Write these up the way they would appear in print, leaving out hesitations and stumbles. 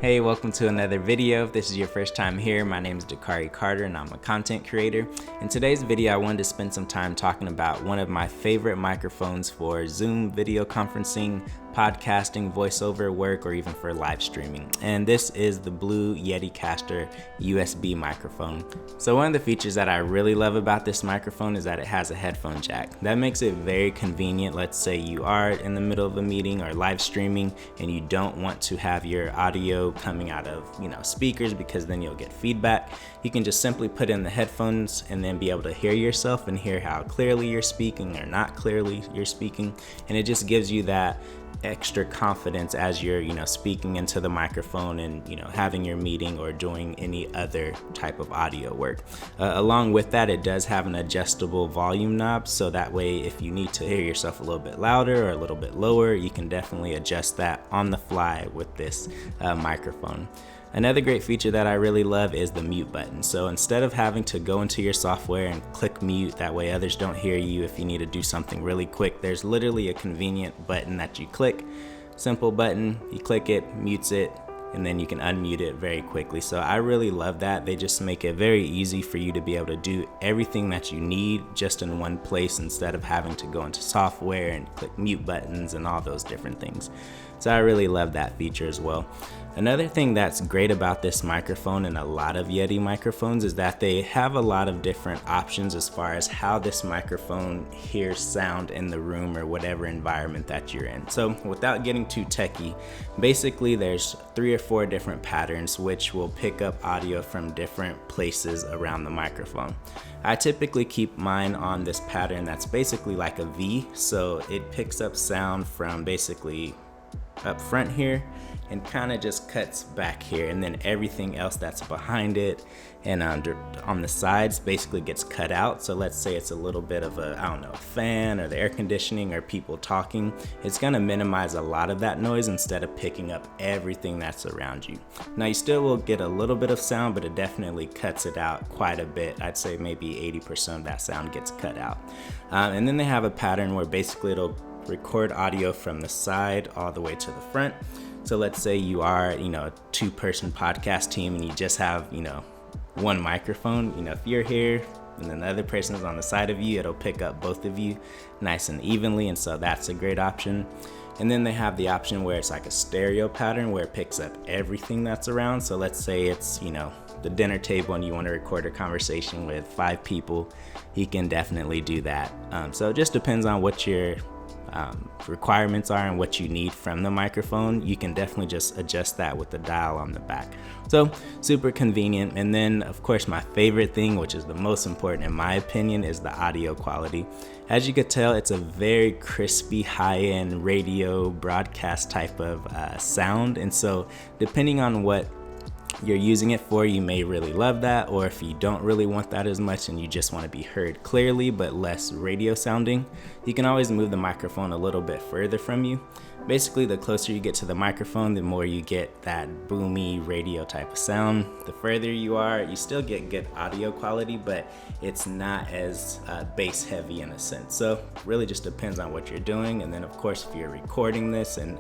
Hey, welcome to another video. If this is your first time here, my name is Dakari Carter and I'm a content creator. In today's video, I wanted to spend some time talking about one of my favorite microphones for Zoom video conferencing, podcasting, voiceover work, or even for live streaming. And this is the Blue Yeticaster USB microphone. So one of the features that I really love about this microphone is that it has a headphone jack. That makes it very convenient. Let's say you are in the middle of a meeting or live streaming and you don't want to have your audio coming out of speakers because then you'll get feedback. You can just simply put in the headphones and then be able to hear yourself and hear how clearly you're speaking or not clearly you're speaking. And it just gives you that extra confidence as you're speaking into the microphone and having your meeting or doing any other type of audio work. Along with that, it does have an adjustable volume knob, so that way if you need to hear yourself a little bit louder or a little bit lower, you can definitely adjust that on the fly with this microphone. Another great feature that I really love is the mute button. So instead of having to go into your software and click mute, that way others don't hear you if you need to do something really quick, there's literally a convenient button that you click. Simple button, you click it, mutes it, and then you can unmute it very quickly. So I really love that. They just make it very easy for you to be able to do everything that you need just in one place instead of having to go into software and click mute buttons and all those different things. So I really love that feature as well. Another thing that's great about this microphone and a lot of Yeti microphones is that they have a lot of different options as far as how this microphone hears sound in the room or whatever environment that you're in. So without getting too techy, basically there's 3 or 4 different patterns which will pick up audio from different places around the microphone. I typically keep mine on this pattern that's basically like a V, so it picks up sound from basically up front here and kind of just cuts back here, and then everything else that's behind it and on the sides basically gets cut out. So let's say it's a little bit of a fan or the air conditioning or people talking, it's going to minimize a lot of that noise instead of picking up everything that's around you. Now you still will get a little bit of sound, but it definitely cuts it out quite a bit. I'd say maybe 80% of that sound gets cut out. And then they have a pattern where basically it'll record audio from the side all the way to the front. So let's say you are, a 2-person podcast team and you just have, one microphone. If you're here and then the other person is on the side of you, it'll pick up both of you nice and evenly. And so that's a great option. And then they have the option where it's like a stereo pattern where it picks up everything that's around. So let's say it's, the dinner table and you want to record a conversation with 5 people, you can definitely do that. So it just depends on what your requirements are and what you need from the microphone. You can definitely just adjust that with the dial on the back. So super convenient. And then of course my favorite thing, which is the most important in my opinion, is the audio quality. As you could tell, it's a very crispy, high-end radio broadcast type of sound. And so depending on what you're using it for, you may really love that, or if you don't really want that as much and you just want to be heard clearly but less radio sounding, you can always move the microphone a little bit further from you. Basically, the closer you get to the microphone, the more you get that boomy radio type of sound. The further you are, you still get good audio quality, but it's not as bass heavy in a sense. So really just depends on what you're doing. And then of course, if you're recording this and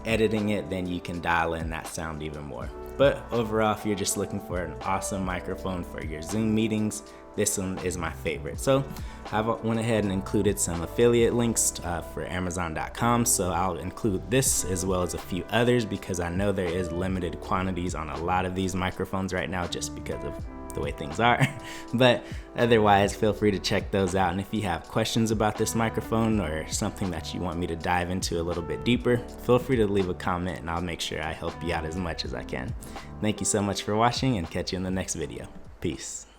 editing it, then you can dial in that sound even more. But overall, if you're just looking for an awesome microphone for your Zoom meetings, this one is my favorite. So I went ahead and included some affiliate links for Amazon.com. So I'll include this as well as a few others because I know there is limited quantities on a lot of these microphones right now just because of the way things are. But otherwise, feel free to check those out. And if you have questions about this microphone or something that you want me to dive into a little bit deeper, feel free to leave a comment and I'll make sure I help you out as much as I can. Thank you so much for watching and catch you in the next video. Peace.